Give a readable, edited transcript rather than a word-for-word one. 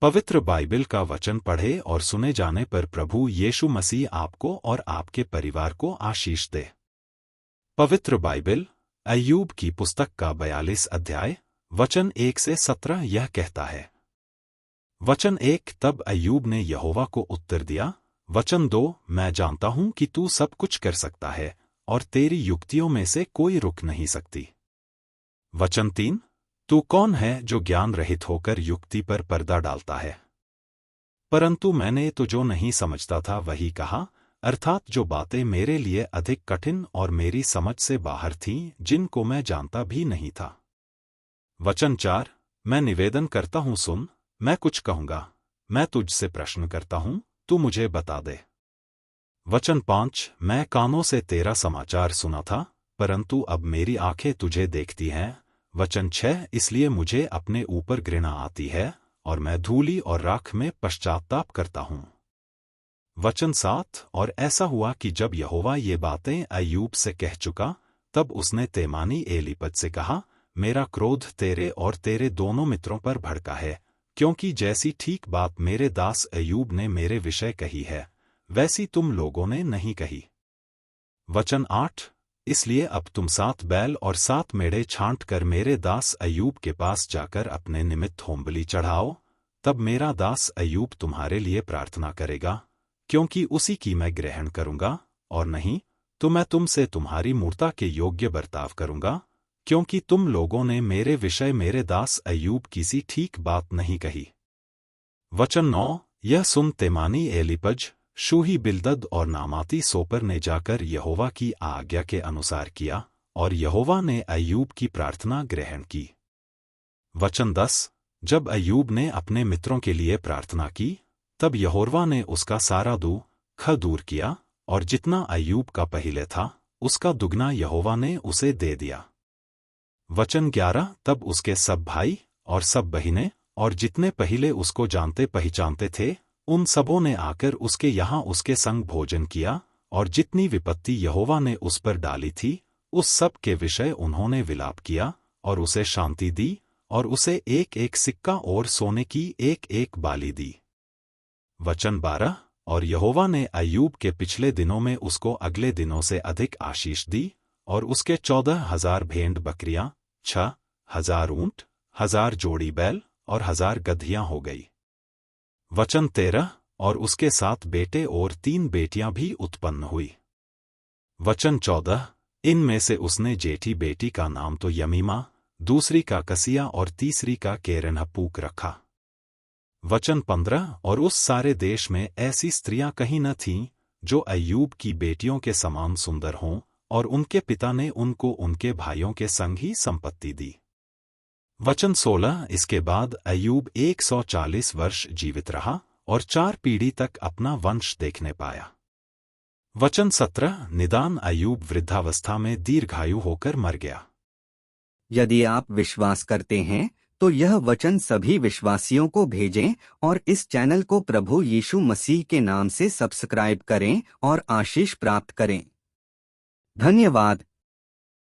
पवित्र बाइबल का वचन पढ़े और सुने जाने पर प्रभु यीशु मसीह आपको और आपके परिवार को आशीष दे। पवित्र बाइबल अय्यूब की पुस्तक का 42 अध्याय वचन 1 से 17 यह कहता है। वचन 1 तब अय्यूब ने यहोवा को उत्तर दिया। वचन 2 मैं जानता हूं कि तू सब कुछ कर सकता है और तेरी युक्तियों में से कोई रुक नहीं सकती। वचन 3 तू कौन है जो ज्ञान रहित होकर युक्ति पर पर्दा डालता है। परंतु मैंने तो जो नहीं समझता था वही कहा, अर्थात जो बातें मेरे लिए अधिक कठिन और मेरी समझ से बाहर थीं, जिनको मैं जानता भी नहीं था। वचन 4 मैं निवेदन करता हूं सुन, मैं कुछ कहूंगा, मैं तुझसे प्रश्न करता हूं, तू मुझे बता दे। वचन 5 मैं कानों से तेरा समाचार सुना था, परंतु अब मेरी आंखें तुझे देखती हैं। वचन 6 इसलिए मुझे अपने ऊपर घृणा आती है और मैं धूलि और राख में पश्चाताप करता हूं। वचन 7 और ऐसा हुआ कि जब यहोवा ये बातें अय्यूब से कह चुका, तब उसने तेमानी एलीपज से कहा, मेरा क्रोध तेरे और तेरे दोनों मित्रों पर भड़का है, क्योंकि जैसी ठीक बात मेरे दास अय्यूब ने मेरे विषय कही है, वैसी तुम लोगों ने नहीं कही। वचन 8 इसलिए अब तुम 7 बैल और 7 मेढ़े छांट कर मेरे दास अय्यूब के पास जाकर अपने निमित्त होमबलि चढ़ाओ, तब मेरा दास अय्यूब तुम्हारे लिए प्रार्थना करेगा, क्योंकि उसी की मैं ग्रहण करूंगा, और नहीं तो मैं तुमसे तुम्हारी मूर्ता के योग्य बर्ताव करूंगा, क्योंकि तुम लोगों ने मेरे विषय मेरे दास अय्यूब की सी ठीक बात नहीं कही। वचन 9 यह सुन तेमानी एलीपज, शूही बिल्दद और नामाती सोपर ने जाकर यहोवा की आज्ञा के अनुसार किया, और यहोवा ने अय्यूब की प्रार्थना ग्रहण की। वचन 10 जब अय्यूब ने अपने मित्रों के लिए प्रार्थना की, तब यहोवा ने उसका सारा दुख दूर किया, और जितना अय्यूब का पहले था, उसका दुगना यहोवा ने उसे दे दिया। वचन 11 तब उसके सब भाई और सब बहिनें और जितने पहले उसको जानते पहचानते थे, उन सबों ने आकर उसके यहाँ उसके संग भोजन किया, और जितनी विपत्ति यहोवा ने उस पर डाली थी, उस सब के विषय उन्होंने विलाप किया, और उसे शांति दी, और उसे एक एक सिक्का और सोने की एक एक बाली दी। वचन 12 और यहोवा ने अय्यूब के पिछले दिनों में उसको अगले दिनों से अधिक आशीष दी, और उसके 14,000 भेंट बकरियां, 6,000 ऊंट, 1,000 जोड़ी बैल और 1,000 गदहियां हो गई। वचन 13 और उसके 7 बेटे और 3 बेटियां भी उत्पन्न हुई। वचन 14 इनमें से उसने जेठी बेटी का नाम तो यमीमा, दूसरी का कसिया और तीसरी का केरनहपूक रखा। वचन 15 और उस सारे देश में ऐसी स्त्रियां कहीं न थीं, जो अय्यूब की बेटियों के समान सुंदर हों, और उनके पिता ने उनको उनके भाइयों के संग ही संपत्ति दी। वचन 16 इसके बाद अय्यूब 140 वर्ष जीवित रहा, और 4 पीढ़ी तक अपना वंश देखने पाया। वचन 17 निदान अय्यूब वृद्धावस्था में दीर्घायु होकर मर गया। यदि आप विश्वास करते हैं तो यह वचन सभी विश्वासियों को भेजें और इस चैनल को प्रभु यीशु मसीह के नाम से सब्सक्राइब करें और आशीष प्राप्त करें। धन्यवाद।